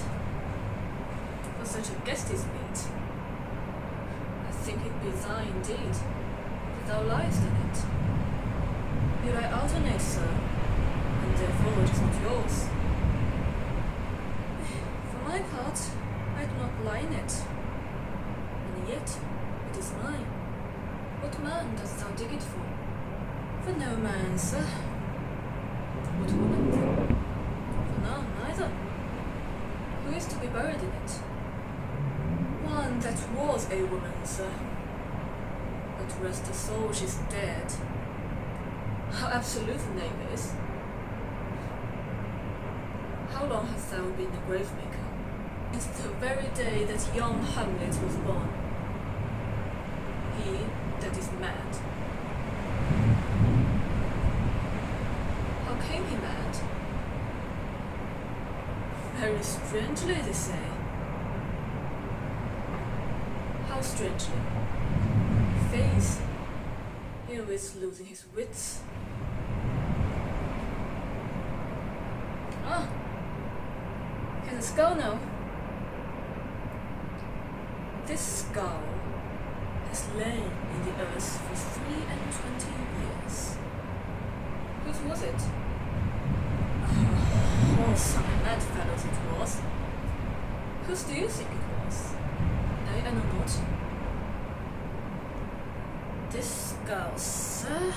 For such a guest is meet. I think it be thine indeed, that thou liest in it. Yet I alternate, sir, and therefore it is not yours. For my part, I do not lie in it, and yet it is mine. What man dost thou dig it for? For no man, sir. What woman? For none, neither. Who is to be buried in it? One that was a woman, sir. But rest her soul, she's dead. How absolute the name is. How long hast thou been a grave maker? It's the very day that young Hamlet was born. He that is mad. How came he mad? Very strangely, they say. How strangely? Faith, he is losing his wits. Ah, here's a skull now. This skull has lain in the earth for 23 years. Whose was it? Oh, some mad fellows it was. Whose do you think it was? I know not. This skull, sir,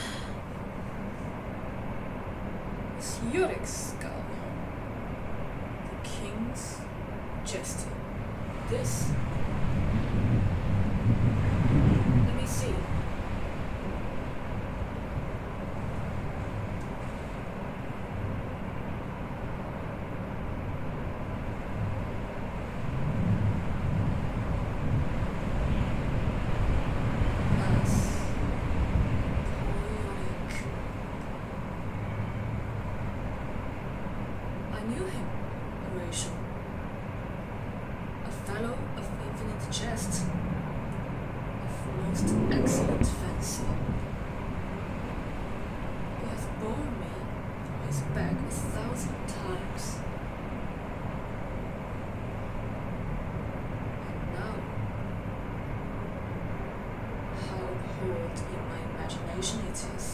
is Yurik's skull. The king's jester. This. Let me see. suggest of most excellent fancy. He has borne me on his back 1,000 times. And now, how abhorred in my imagination it is.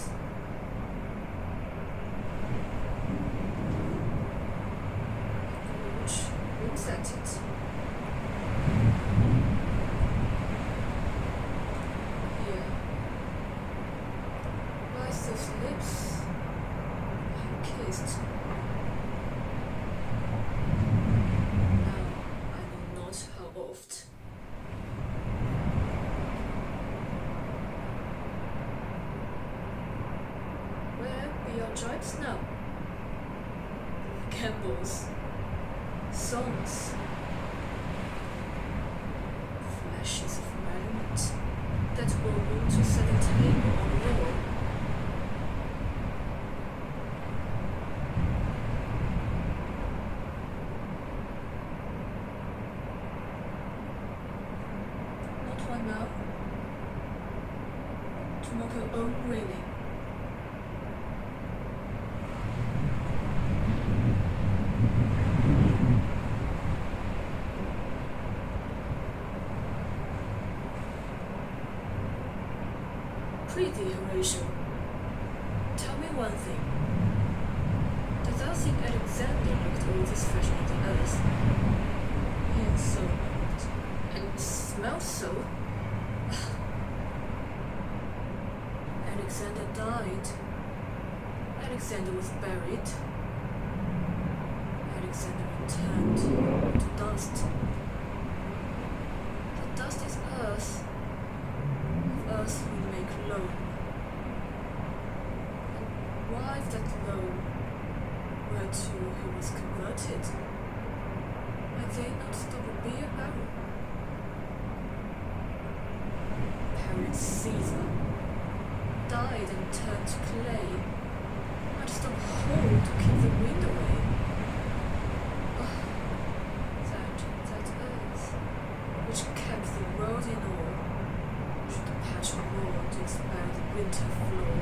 Which looks at it. Here lies those lips I kissed. Now I know not how oft. Where be your joints now? Gambles, songs, flashes of merriment that were wont to set a table on the wall. Not one now, to mock her own railing. Prithee, Horatio, tell me one thing. Dost thou think Alexander looked all this fashion on the earth? He is so old, and smells so. Alexander died. Alexander was buried. Alexander returned to dust. The dust is earth. Earth we make loam. And why is that loam whereto he was converted? Might they not stop a beer barrel? Paris Caesar died and turned to clay. Might stop a hole to keep the wind away. Oh, that earth which kept the world in awe should patch a wall to expel the winter floor.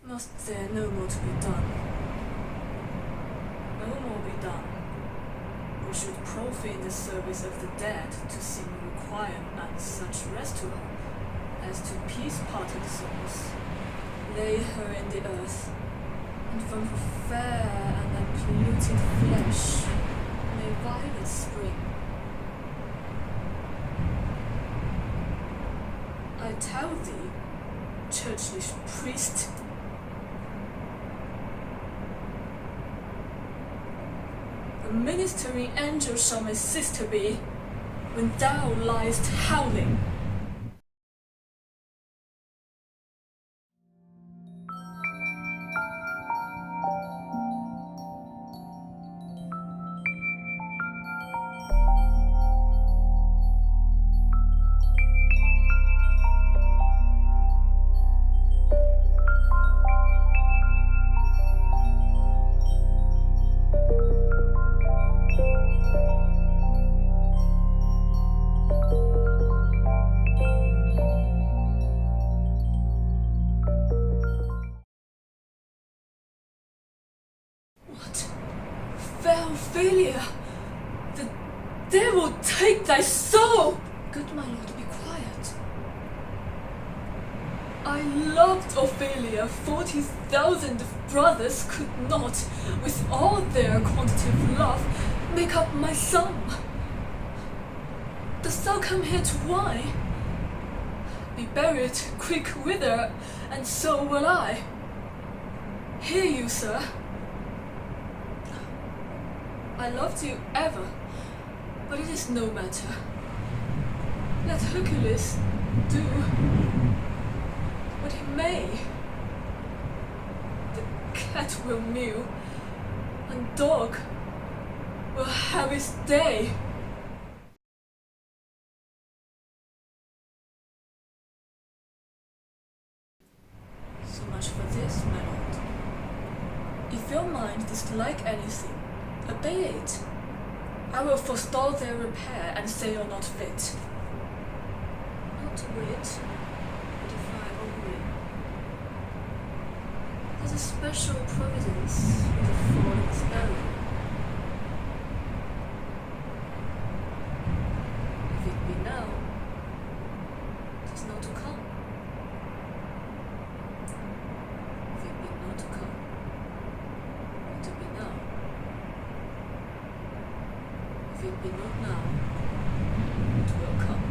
Must there no more to be done? No more be done. We should profane the service of the dead to seem require none such rest to her as to peace-parted souls. Lay her in the earth, and from her fair and unpolluted flesh may violets spring. I tell thee, churchlish priest, a ministering angel shall my sister be, when thou liest howling. Fair Ophelia, the devil take thy soul! Good my lord, be quiet. I loved Ophelia. 40,000 brothers could not, with all their quantity of love, make up my sum. Dost thou come here to why? Be buried quick with her, and so will I. Hear you, sir. I loved you ever, but it is no matter. Let Hercules do what he may. The cat will mew, and dog will have his day. So much for this, my lord. forestall their repair and say you're not fit. Not wit, but if I only. There's a special providence with a falling sparrow. If it be now, 'tis not to come. If it be not to come, it will be now. If it be not now, it will come.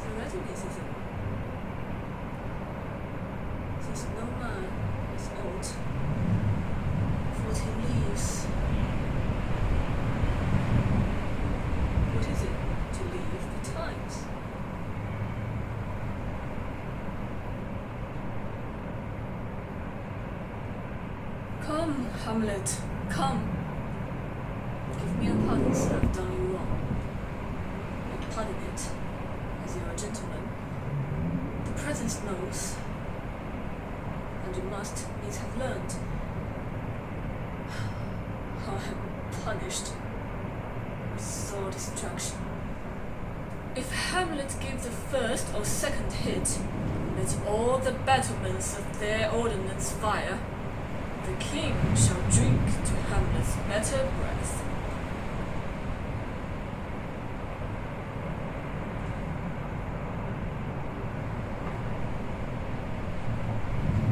The readiness is in. Since no man is old, for he leaves. What is it to leave the times? Come, Hamlet, come. Give me a pardon, sir, I've done you wrong. And pardon it, as you're a gentleman. The presence knows, and you must needs have learned how I am punished with sore distraction. If Hamlet give the first or second hit, let all the battlements of their ordnance fire. The king shall drink to Hamlet's better breath.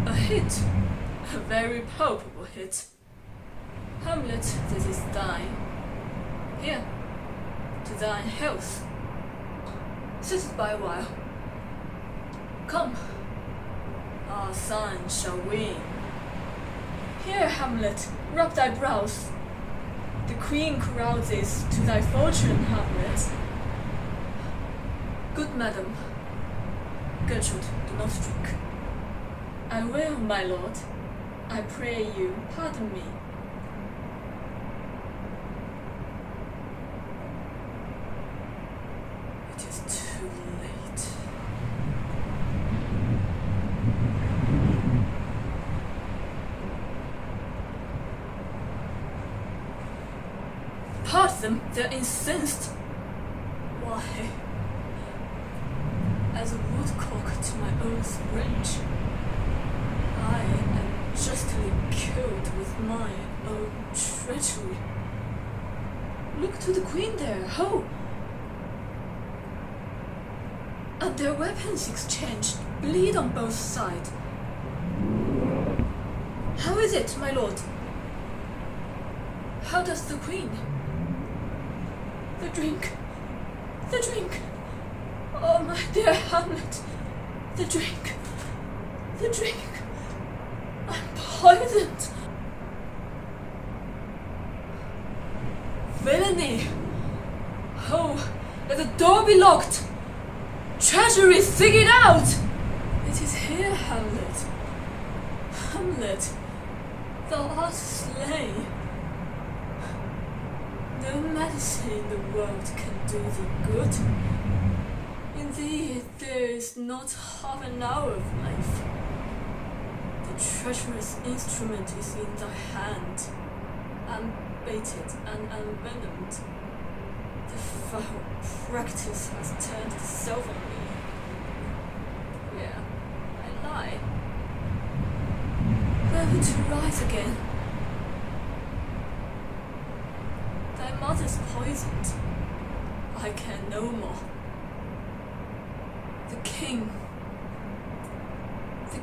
A hit, a very palpable hit. Hamlet, this is thine. Here, to thine health. Sit by a while. Come, our son shall win. Here, Hamlet, rub thy brows. The queen carouses to thy fortune, Hamlet. Good madam, Gertrude, do not drink. I will, my lord. I pray you, pardon me. It is too late. Part them, they're incensed. Why? As a woodcock to my own springe, I am justly killed with my own treachery. Look to the queen there, ho! And their weapons exchanged, bleed on both sides. How is it, my lord? How does the queen? The drink! The drink! Oh, my dear Hamlet! The drink! The drink! I'm poisoned! Villainy! Oh, let the door be locked! Treachery, sing it out! It is here, Hamlet. Hamlet, thou art slain. No medicine in the world can do thee good. In thee there is not half an hour of life. The treacherous instrument is in thy hand, unbaited and unvenomed. The foul practice has turned itself on me. Yeah, I lie. Never to rise again. Thy mother's poisoned. I can no more. The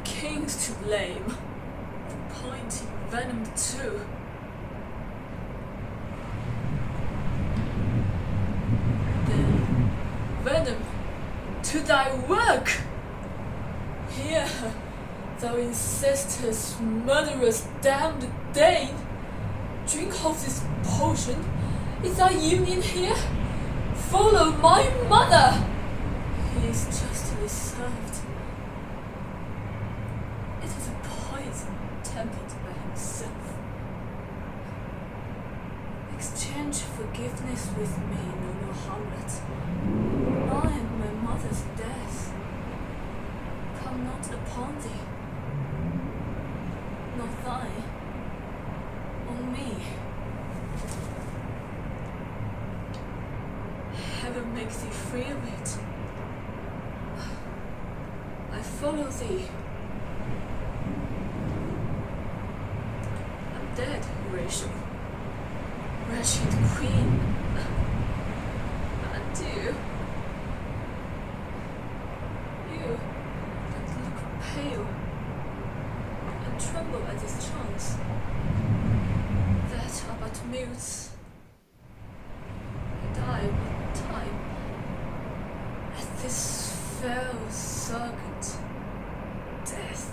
king's to blame. The pointy venom too. Then, venom, to thy work! Here, thou incestuous, murderous, damned Dane, drink of this potion. Is thy union here? Follow my mother! He is justly served. It is a poison tempered by himself. Exchange forgiveness with me, noble Hamlet. Mine, my mother's death. Come not upon thee, nor thine. make thee free of it. I follow thee. I'm dead, Rachel. Wretched queen. And you that look pale and tremble at this chance, that are but mutes. And I with time at this fell circuit, death.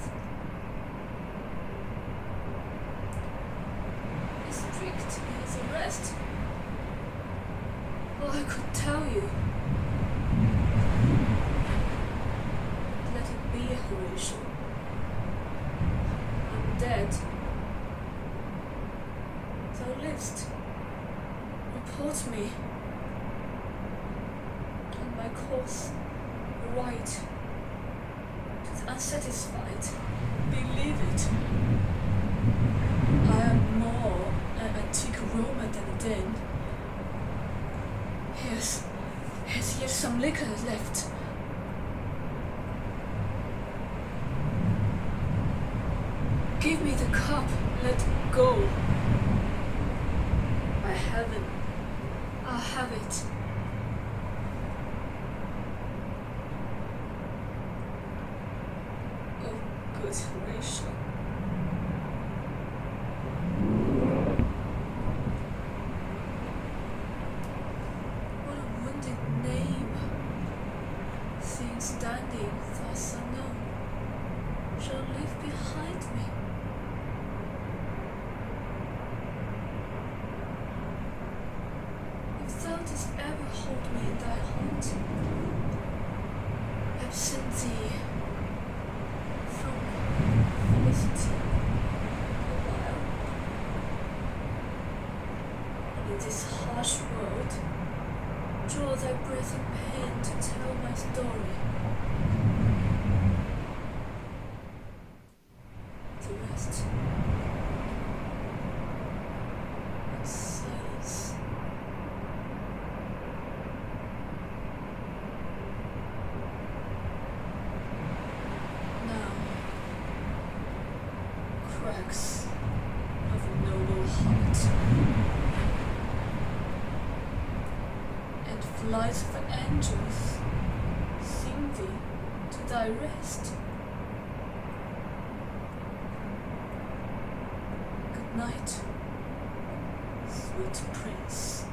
Strict is arrest. Oh, I could tell you. Let it be, Horatio. I'm dead. Thou livest. Report me. And my course right. To the unsatisfied, believe it. I am more an antique Roman than a Dane. Here's yet some liquor left. Give me the cup, let go. By heaven, I'll have it. Oh, good Horatio. Standing thus unknown, shall leave behind me. If thou didst ever hold me in thy heart, absent thee from felicity a while, and in this harsh world, draw thy breath in pain to tell my story. The rest is silence. Now, cracks of a noble heart and flights of angels sing thee to thy rest. Good night, sweet prince.